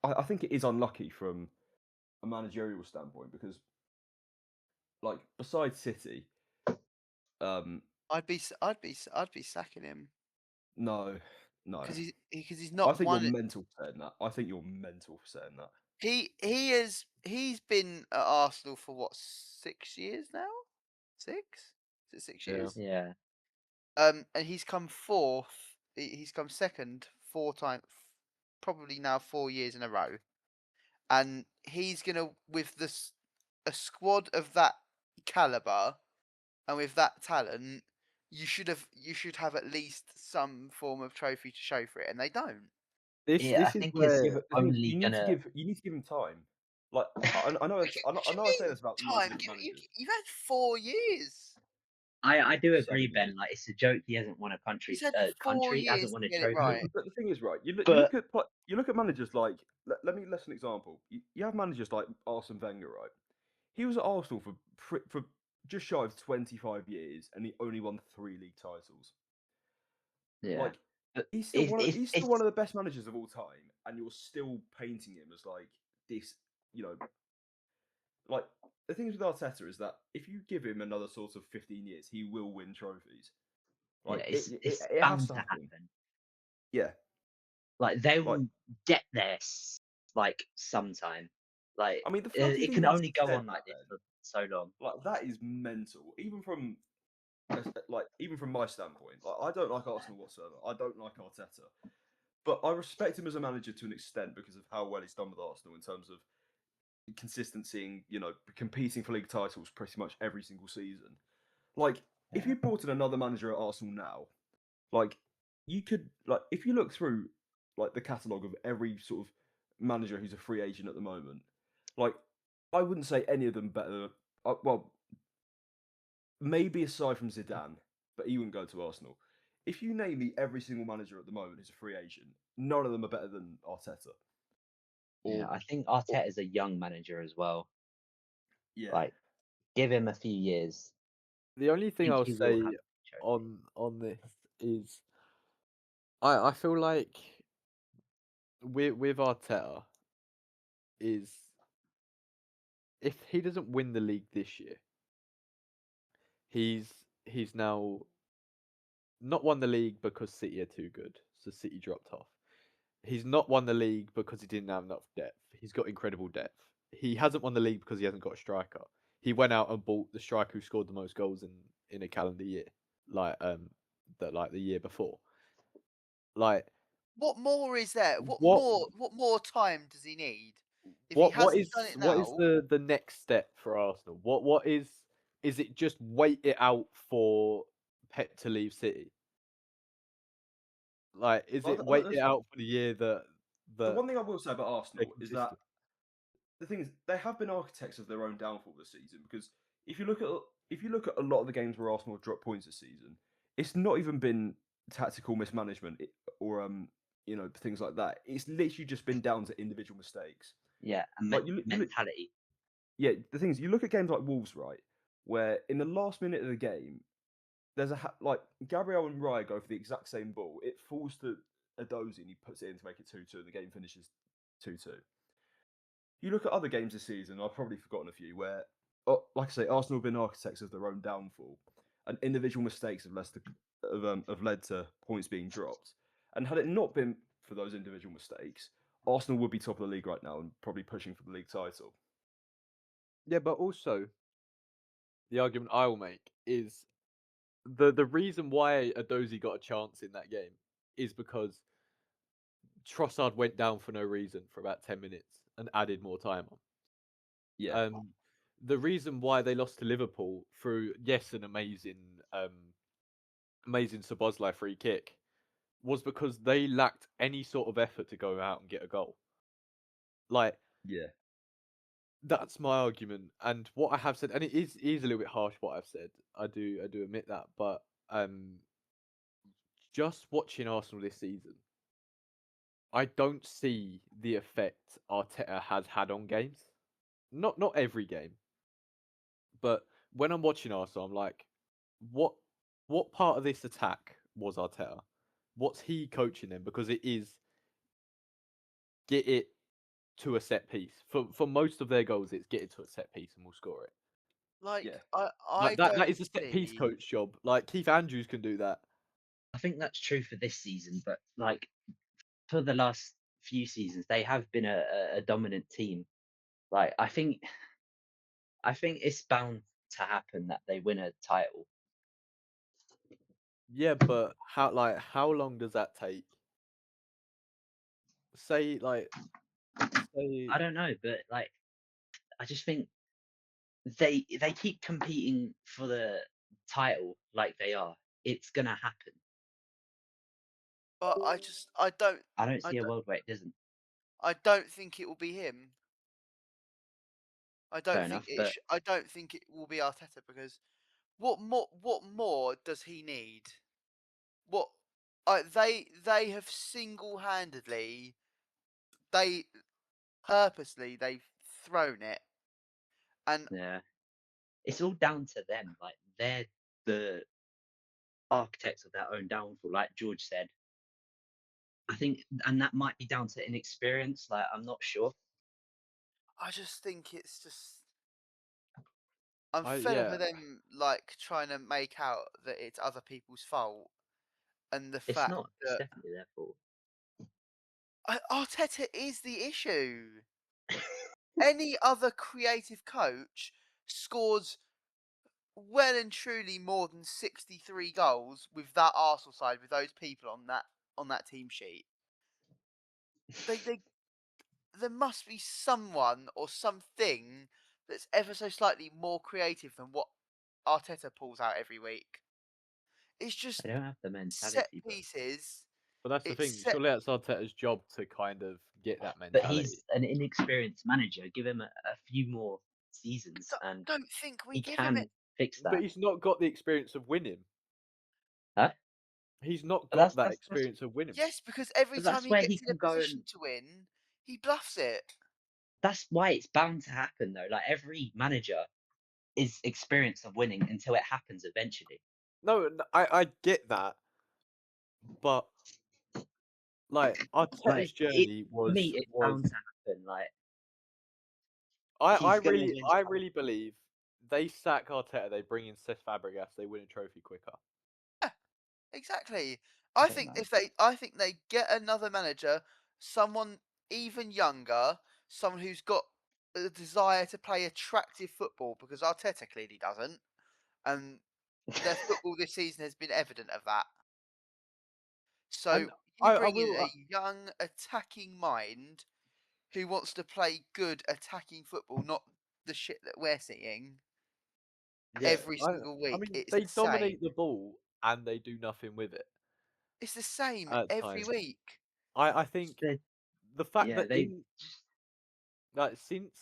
I think it is unlucky from a managerial standpoint because, like, besides City, I'd be sacking him no, because he's I not think you're won. mental for saying that. I think you're mental for saying that. He's been at Arsenal for what 6 years now? 6? Is it 6 Yeah. years? Yeah. And he's come fourth. He's come second 4 times, probably now 4 years in a row. And he's gonna with a squad of that caliber and with that talent, you should have at least some form of trophy to show for it, and they don't. Yeah, I This is think where it's The thing is, only gonna. you need to give him time. Like I know What do I you know I say mean this about loads of time? different managers. You've had 4 years. I do agree, 7 Ben. years. Like it's a joke he hasn't won a He's had 4 country hasn't years won to a get it trophy. right. But the thing is, right? You But look at managers like let's an example. You have managers like Arsene Wenger, right? He was at Arsenal for just shy of 25 years, and he only won 3 league titles. yeah, Like but he's still it's one of the best managers of all time, and you're still painting him as like this, you know. Like the thing with Arteta is that if you give him another sort of 15 years, he will win trophies. yeah, Like it's it has bound to to happen. happen. Yeah, Like they like will get there, like sometime. Like I mean, the fact it even can you only go said on that, like this then, for so long. like that is mental. Even from my standpoint, like I don't like Arsenal whatsoever. I don't like Arteta, but I respect him as a manager to an extent because of how well he's done with Arsenal in terms of consistency and competing for league titles pretty much every single season. Like if Yeah, you brought in another manager at Arsenal now, like you could if you look through like the catalogue of every sort of manager who's a free agent at the moment, like I wouldn't say any of them better. Well, maybe aside from Zidane, but he wouldn't go to Arsenal. If you name me every single manager at the moment who's a free agent, none of them are better than Arteta. yeah. Or, I think or Arteta is a young manager as well. yeah, Like give him a few years. the only I thing think I'll he will have say a trophy. on this is I feel like with Arteta is if he doesn't win the league this year, he's now not won the league because City are too good, so City dropped off. He's not won the league because he didn't have enough depth. He's got incredible depth. He hasn't won the league because he hasn't got a striker. He went out and bought the striker who scored the most goals in a calendar year, like the year before. Like What more is there? What what more? What more time does he need? If he what hasn't is done it what is now, the next step for Arsenal? What is it just wait it out for Pep to leave City? Like is it wait it out for the year the that one thing I will say about they're Arsenal is that consistent? the thing is they have been architects of their own downfall this season because if you look at a lot of the games where Arsenal have dropped points this season, it's not even been tactical mismanagement or things like that. It's literally just been down to individual mistakes. Yeah, and Like mentality. yeah, the thing is you look at games like Wolves, right, where in the last minute of the game there's like Gabriel and Raya go for the exact same ball. It falls to Adozi and he puts it in to make it 2-2 and the game finishes 2-2. You look at other games this season, I've probably forgotten a few where, like I say, Arsenal have been architects of their own downfall. and individual mistakes have led to points being dropped. And had it not been for those individual mistakes, Arsenal would be top of the league right now and probably pushing for the league title. Yeah, but also the argument I will make is the reason why Adozi got a chance in that game is because Trossard went down for no reason for about 10 minutes and added more time on. Yeah, The reason why they lost to Liverpool through, yes, an amazing Szoboszlai free kick was because they lacked any sort of effort to go out and get a goal. Like, yeah, that's my argument. And what I have said, and it is a little bit harsh what I've said. I do admit that, but just watching Arsenal this season, I don't see the effect Arteta has had on games. Not every game, but when I'm watching Arsenal, I'm like, what part of this attack was Arteta? What's he coaching them? Because it is get it to a set piece. For most of their goals, it's get it to a set piece and we'll score it. Like yeah. I Like that don't is a set piece see. coach job. Like Keith Andrews can do that. I think that's true for this season, but like for the last few seasons, they have been a dominant team. Like I think it's bound to happen that they win a title. Yeah, but how long does that take? Say I don't know, but like I just think they keep competing for the title like they are. It's gonna happen. But I don't I don't I see a don't world where it doesn't. I don't think it will be him. Fair enough, but I don't think it will be Arteta because what more does he need? What they have single-handedly they purposely they've thrown it, and yeah, it's all down to them. Like they're the architects of their own downfall, like George said. I think, and that might be down to inexperience. Like I'm not sure. I just think it's just I'm I fed up yeah. of them like trying to make out that it's other people's fault and the It's fact not. It's that definitely their fault. Arteta is the issue. Any other creative coach scores well and truly more than 63 goals with that Arsenal side with those people on that team sheet. They there must be someone or something that's ever so slightly more creative than what Arteta pulls out every week. It's just They don't have the set mentality, pieces. But that's the It's thing. set. Surely that's Arteta's job to kind of get that but mentality. he's an inexperienced manager. Give him a few more seasons, and Don't think we he give him it. can fix But that. he's not got the experience of winning. Huh? He's not But got that that's experience of winning. Yes, because every but time that's he where he gets in a can go, position and to win, he bluffs it. that's why it's bound to happen though. Like every manager is experienced of winning until it happens eventually. No, I get that, but like Arteta's Like it journey for was me, it's bound to happen. Like he's gonna win I something. really believe they sack Arteta, they bring in Cesc Fabregas, they win a trophy quicker. Exactly. I don't know. I think they get another manager, someone even younger, someone who's got a desire to play attractive football because Arteta clearly doesn't, and their football this season has been evident of that. And So you I bring in will a young attacking mind who wants to play good attacking football, not the shit that we're seeing yeah, every single I week. mean It's they the dominate same. the ball and they do nothing with it It's the same at every times. week. I think They the fact yeah that they in like since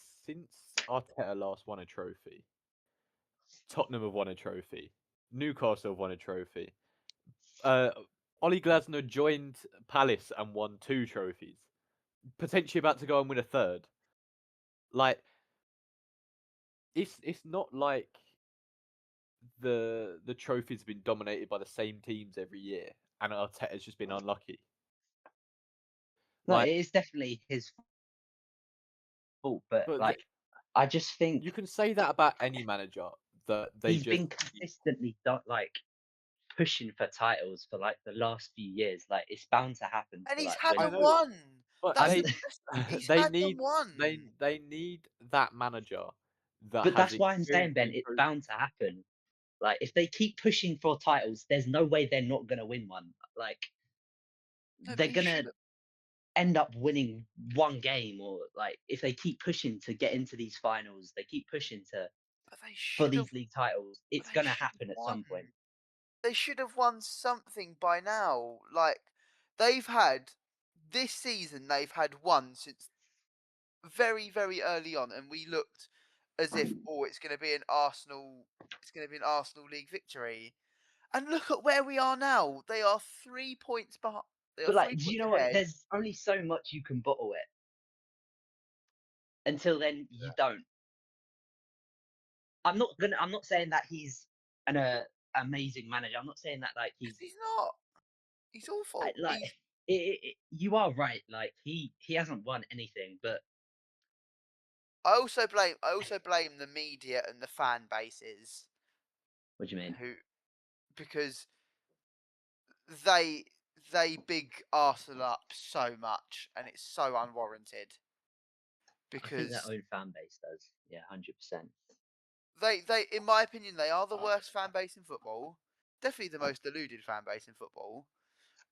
Arteta last won a trophy, Tottenham have won a trophy, Newcastle have won a trophy. Uh, Ollie Glasner joined Palace and won 2 trophies, potentially about to go and win a third. Like it's not like the trophies have been dominated by the same teams every year, and Arteta's just been unlucky. no, it Like, is definitely his fault. But but like I just think you can say that about any manager. that they He's just been consistently like pushing for titles for like the last few years. Like it's bound to happen. And For, he's like had I them when know, one. but That's I'm, the best. He's they had them need one. they need that manager that but has that's why I'm saying, experience Ben, in it's improvement. bound to happen. Like if they keep pushing for titles, there's no way they're not gonna win one. Like No, they're but he gonna should have. end up winning one game, or like if they keep pushing to get into these finals, they keep pushing to But they for should have. these league titles, But it's they gonna should have happen at won. some point. They should have won something by now. Like they've had this season. They've had one since very, very early on, and we looked as if, oh, it's going to be an Arsenal. It's going to be an Arsenal league victory. And look at where we are now. They are 3 points behind. They are But like, three do you points know what? ahead. There's only so much you can bottle it. Until then, you don't. I'm not saying that he's an amazing manager. I'm not saying that like he's He's not. He's awful. like. He's. You are right. Like he hasn't won anything, but I also blame the media and the fan bases what do you mean? who because they they big Arsenal up so much and it's so unwarranted I think their because own fan base does. Yeah, 100%. they in my opinion they are the worst fan base in football, definitely the most deluded fan base in football,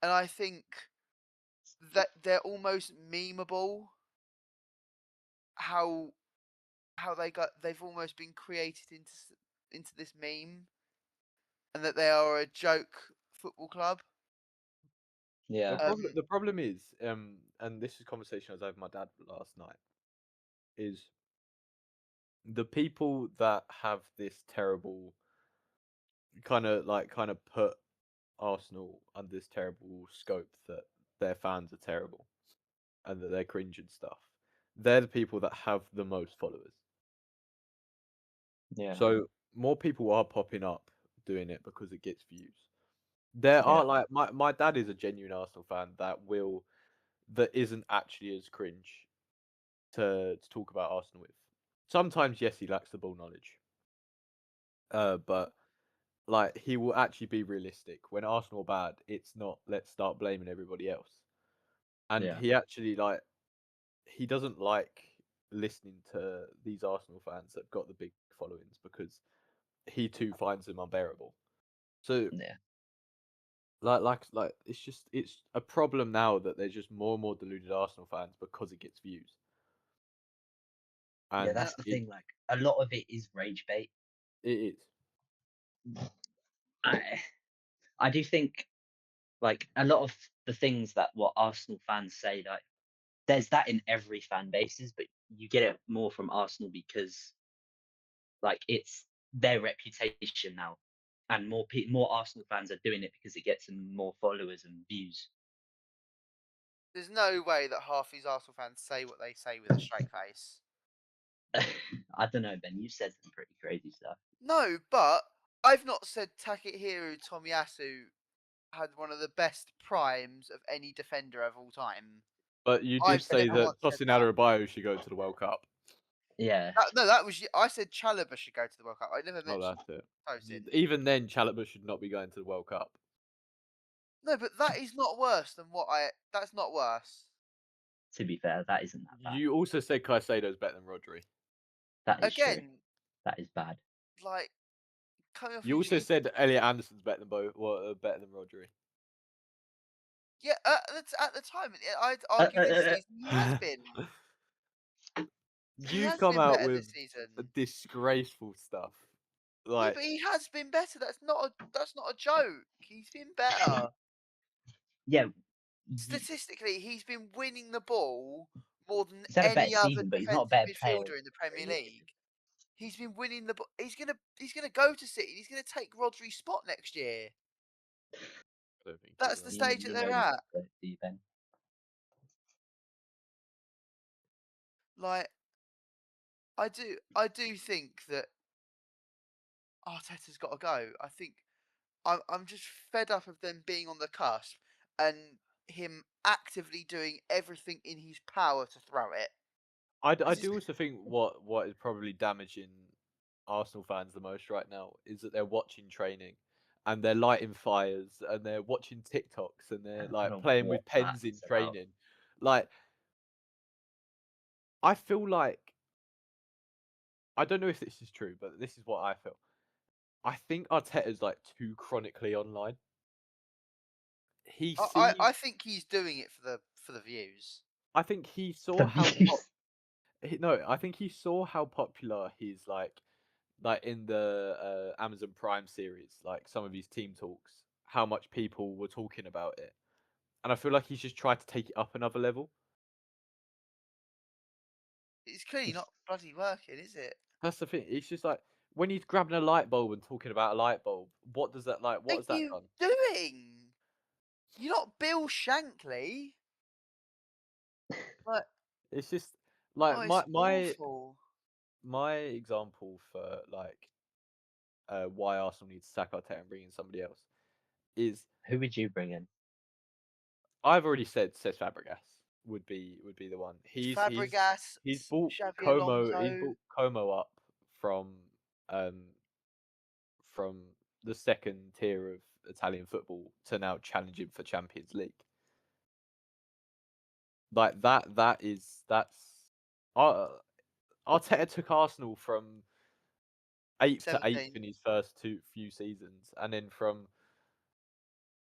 and I think that they're almost memeable. How they've almost been created into this meme, and that they are a joke football club. Yeah, The problem is, and this is a conversation I was having with my dad last night, is the people that have this terrible kind of put Arsenal under this terrible scope that their fans are terrible and that they're cringe and stuff. They're the people that have the most followers. yeah, So more people are popping up doing it because it gets views. There yeah, are like my dad is a genuine Arsenal fan that isn't actually as cringe to talk about Arsenal with. Sometimes yes, he lacks the ball knowledge. But like he will actually be realistic. When Arsenal are bad, it's not let's start blaming everybody else. And yeah, he actually he doesn't like listening to these Arsenal fans that got the big followings because he too finds them unbearable. So yeah. it's a problem now that there's just more and more deluded Arsenal fans because it gets views. Yeah, And that's the thing. Like a lot of it is rage bait. it is. I I do think like a lot of the things that what Arsenal fans say, like there's that in every fan bases, but you get it more from Arsenal because like it's their reputation now, and more Arsenal fans are doing it because it gets them more followers and views. There's no way that half these Arsenal fans say what they say with a straight face. I don't know, Ben. You said some pretty crazy stuff. No, but I've not said Takehiro Tomiyasu had one of the best primes of any defender of all time. But you did I've But say never that once said that. Tosin Adarabioyo should go to the World Cup. yeah, No, that was I said Chalobah should go to the World Cup. I never Oh, mentioned that's it. Tosin. Even then, Chalobah should not be going to the World Cup. No, but that is not worse than what I. That's not worse. to be fair, that isn't that bad. You also said Caicedo's better than Rodri. That is true. Again, That is bad. like coming off You also injury. said Elliot Anderson's better than better than Rodri. Yeah, at the time, I'd argue this season he has been. He You has come been out better with this season. disgraceful stuff. Yeah, Like but he has been better. That's not a joke. He's been better. Yeah, Statistically, he's been winning the ball more than he's had a better any other season, but he's not a defensive better player. midfielder in the Premier League. He's been winning the ball. He's gonna go to City. He's gonna take Rodri's spot next year. I don't think That's he the will. stage that You know they're you at. don't, do you, Ben? Like, I do think that Arteta's got to go. I think I'm just fed up of them being on the cusp and him actively doing everything in his power to throw it. I This is do also think what is probably damaging Arsenal fans the most right now is that they're watching training and they're lighting fires and they're watching TikToks and they're I don't like know playing what with pens in that's about. training. Like, I feel like I don't know if this is true, but this is what I feel. I think Arteta's like too chronically online. He sees. I think he's doing it for the views. I think he saw The how views. no, I think he saw how popular he's like in the Amazon Prime series, like some of his team talks, how much people were talking about it, and I feel like he's just tried to take it up another level. It's clearly not bloody working, is it? That's the thing. It's just like when he's grabbing a light bulb and talking about a light bulb. What does that like? What has What are that you done? doing? You're not Bill Shankly. Like, It's just like oh, it's my awful. my example for like why Arsenal needs to sack Arteta and bring in somebody else is Who would you bring in? I've already said Cesc Fabregas would be the one. Fabregas, He's bought Xavi Como. He's Alonso. bought Como up from um from the second tier of Italian football to now challenging for Champions League. Like that's Arteta took Arsenal from 8th to 8th 17. in his first few seasons, and then from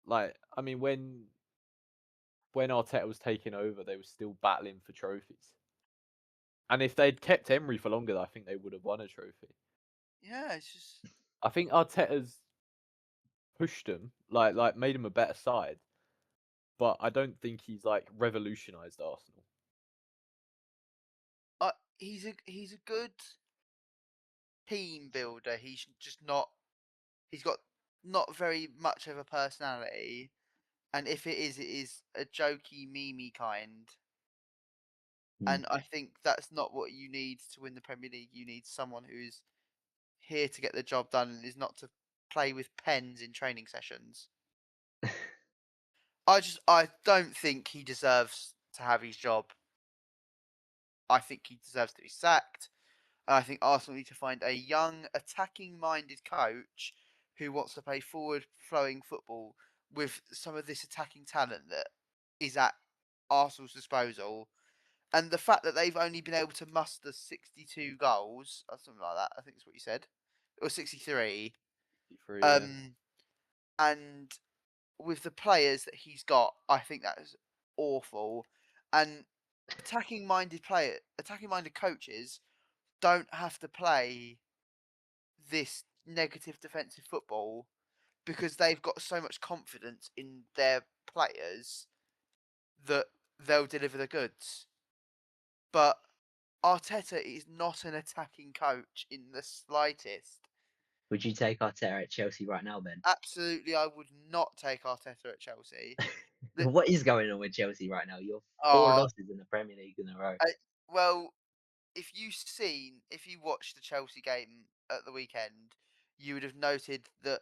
like I mean when Arteta was taking over, they were still battling for trophies. And if they'd kept Emery for longer, I think they would have won a trophy. Yeah, it's just. I think Arteta's pushed them, like made them a better side, but I don't think he's like revolutionised Arsenal. He's a good team builder. He's just not. He's got not very much of a personality, and if it is a jokey, memey kind. And I think that's not what you need to win the Premier League. You need someone who's here to get the job done and is not to play with pens in training sessions. I don't think he deserves to have his job. I think he deserves to be sacked. And I think Arsenal need to find a young, attacking-minded coach who wants to play forward-flowing football with some of this attacking talent that is at Arsenal's disposal. And the fact that they've only been able to muster 62 goals, or something like that, I think is what you said, or 63. Yeah. And with the players that he's got, I think that is awful. And attacking-minded coaches don't have to play this negative defensive football because they've got so much confidence in their players that they'll deliver the goods. But Arteta is not an attacking coach in the slightest. Would you take Arteta at Chelsea right now then? Absolutely, I would not take Arteta at Chelsea. What is going on with Chelsea right now? You're 4 Uh, losses in the Premier League in a row. well, if you watched the Chelsea game at the weekend, you would have noted that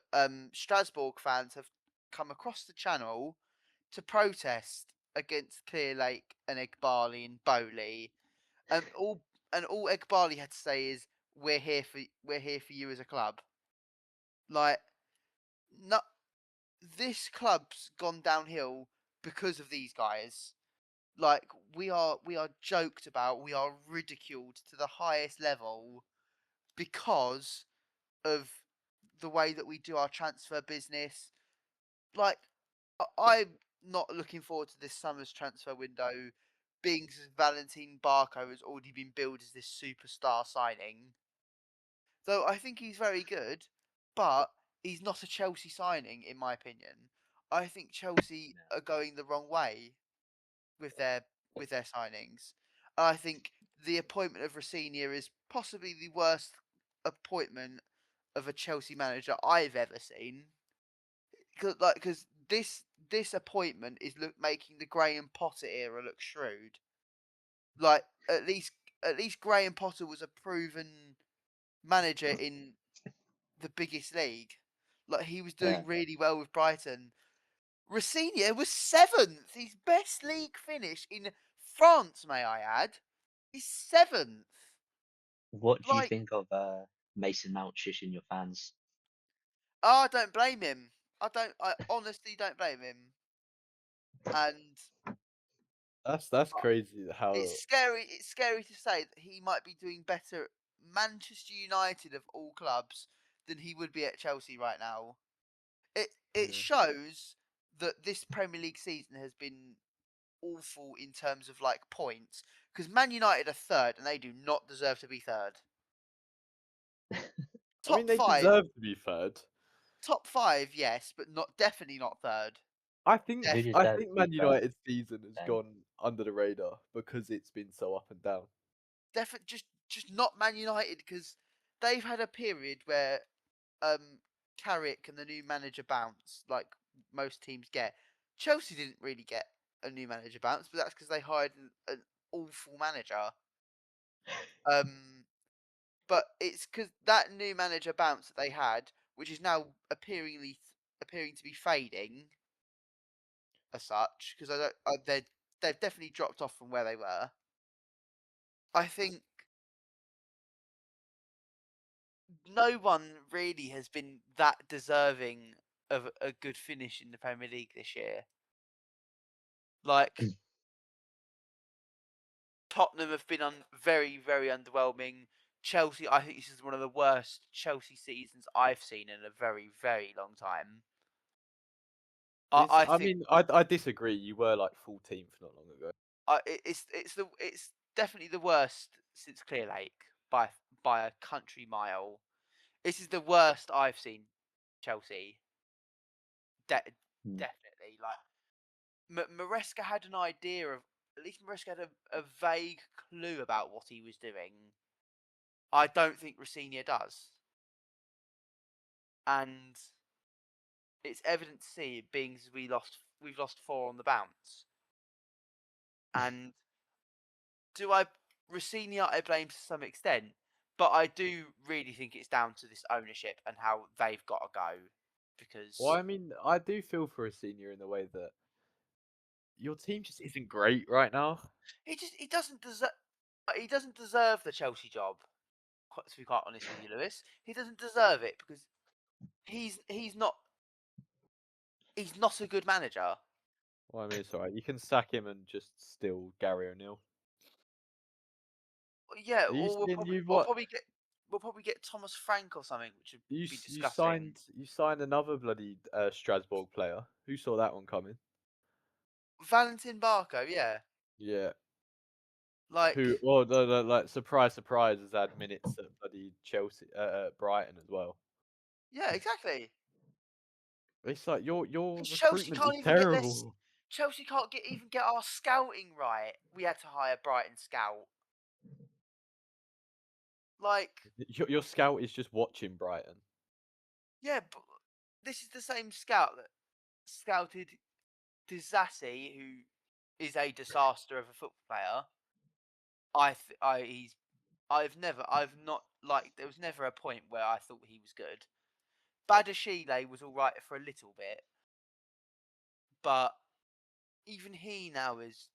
Strasbourg fans have come across the channel to protest against Clear Lake and Egbali and Bowley, and all Egbali had to say is we're here for you as a club. Like, not this club's gone downhill because of these guys. Like, we are joked about, we are ridiculed to the highest level because of the way that we do our transfer business. Like, I'm not looking forward to this summer's transfer window, being Valentin Barco has already been billed as this superstar signing. Though I think he's very good, but he's not a Chelsea signing, in my opinion. I think Chelsea are going the wrong way with their signings. I think the appointment of Rafinha is possibly the worst appointment of a Chelsea manager I've ever seen. Because this appointment is making the Graham Potter era look shrewd. Like at least Graham Potter was a proven manager in the biggest league. Like he was doing really well with Brighton. Rafinha was 7th. His best league finish in France, may I add. He's 7th. What do you Like, think of Mason Mount shushing your fans. Oh, I don't blame him. I honestly don't blame him. And That's crazy. How it's scary. It's scary to say that he might be doing better at Manchester United of all clubs than he would be at Chelsea right now. It Yeah. shows that this Premier League season has been awful in terms of like points because Man United are third and they do not deserve to be third. I mean, Top they five, deserve to be third. top five, yes, but not definitely not third. I think Who I deserves think to be Man first United's season has then? gone under the radar because it's been so up and down. Definitely, just not Man United because they've had a period where Carrick and the new manager bounce like most teams get. Chelsea didn't really get a new manager bounce, but that's because they hired an awful manager. Um, but it's because that new manager bounce that they had, which is now appearing to be fading as such, because I don't, they've definitely dropped off from where they were. I think no one really has been that deserving of a good finish in the Premier League this year. Like Tottenham have been very, very underwhelming. Chelsea, I think this is one of the worst Chelsea seasons I've seen in a very, very long time. I I think mean, I disagree. You were like 14th not long ago. it's definitely the worst since Clear Lake by a country mile. This is the worst I've seen Chelsea. Hmm. Definitely, like Maresca had an idea of at least Maresca had a vague clue about what he was doing. I don't think Rossini does, and it's evident to see, being as we've lost four on the bounce. And do I Rossini I blame to some extent, but I do really think it's down to this ownership and how they've got to go Well, because I mean, I do feel for a senior in the way that your team just isn't great right now. he doesn't deserve the Chelsea job. To be quite honest with you, Lewis, he doesn't deserve it because he's not a good manager. Well, I mean, it's alright. You can sack him and just steal Gary O'Neill. Yeah, Are you or saying you we'll what? probably get Thomas Frank or something, which would be You disgusting. signed another bloody Strasbourg player. Who saw that one coming? Valentin Barco, yeah, Yeah. Who? like Well, like surprise, surprise, has had minutes at bloody Chelsea, Brighton as well. yeah, exactly. It's like your And Chelsea recruitment can't is even get this. terrible. Chelsea can't even get our scouting right. We had to hire Brighton scout. Like, Your scout is just watching Brighton. yeah, but this is the same scout that scouted Disassi, who is a disaster of a football player. I've not like there was never a point where I thought he was good. Badashile was all right for a little bit, but even he now is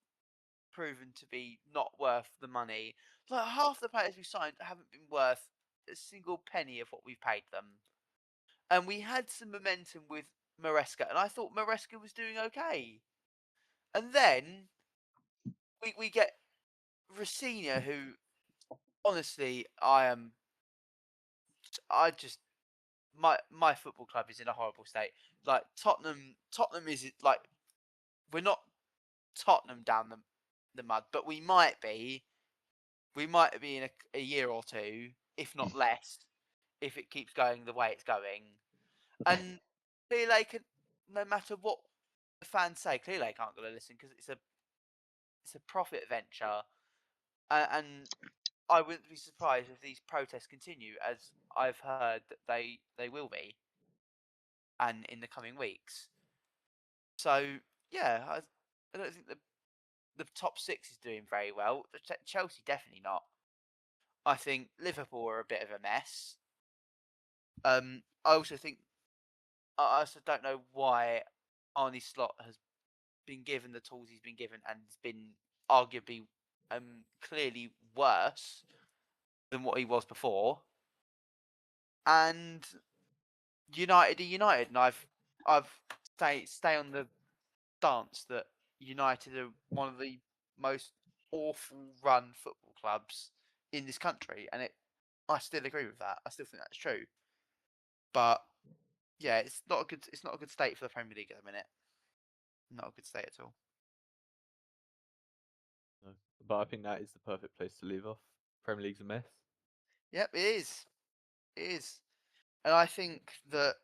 proven to be not worth the money. Like half the players we signed haven't been worth a single penny of what we've paid them. And we had some momentum with Maresca, and I thought Maresca was doing okay. And then we get Rossini, who honestly I just my football club is in a horrible state. Like Tottenham is like we're not Tottenham down the mud, but we might be. We might be in a year or two, if not less, if it keeps going the way it's going. And clearly, no matter what the fans say, clearly they can't go to listen because it's a profit venture, and I wouldn't be surprised if these protests continue, as I've heard that they will be, and in the coming weeks. So yeah, I don't think the top six is doing very well. Chelsea definitely not. I think Liverpool are a bit of a mess. I also think I also don't know why Arnie Slot has been given the tools he's been given and has been arguably clearly worse than what he was before. and United are United, and I've stay on the stance that United are one of the most awful run football clubs in this country, and I still agree with that. I still think that's true. But yeah, it's not a good state for the Premier League at the minute. Not a good state at all. No. But I think that is the perfect place to leave off. Premier League's a mess. Yep, it is. It is. And I think that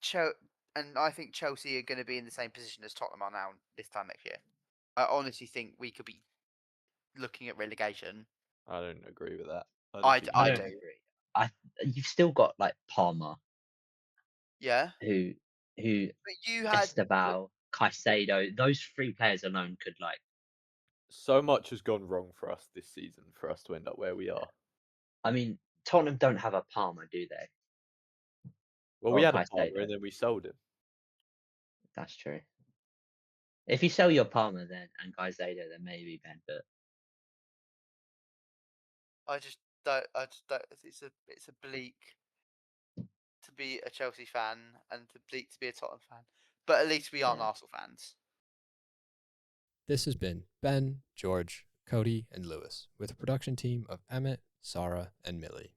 Chelsea are going to be in the same position as Tottenham are now this time next year. I honestly think we could be looking at relegation. I don't agree with that. I think I we don't do. will. agree. You've still got like Palmer, Yeah, who but you had Esteval, Caicedo. Those three players alone could like. So much has gone wrong for us this season for us to end up where we are. I mean, Tottenham don't have a Palmer, do they? Well, Or we a had a Palmer Caicedo. and then we sold him. That's true. If you sell your Palmer then and Caicedo, then maybe Ben. But I just don't. It's a bleak to be a Chelsea fan and to bleak to be a Tottenham fan. But at least we aren't Yeah. Arsenal fans. This has been Ben, George, Cody, and Lewis with a production team of Emmett, Sarah, and Millie.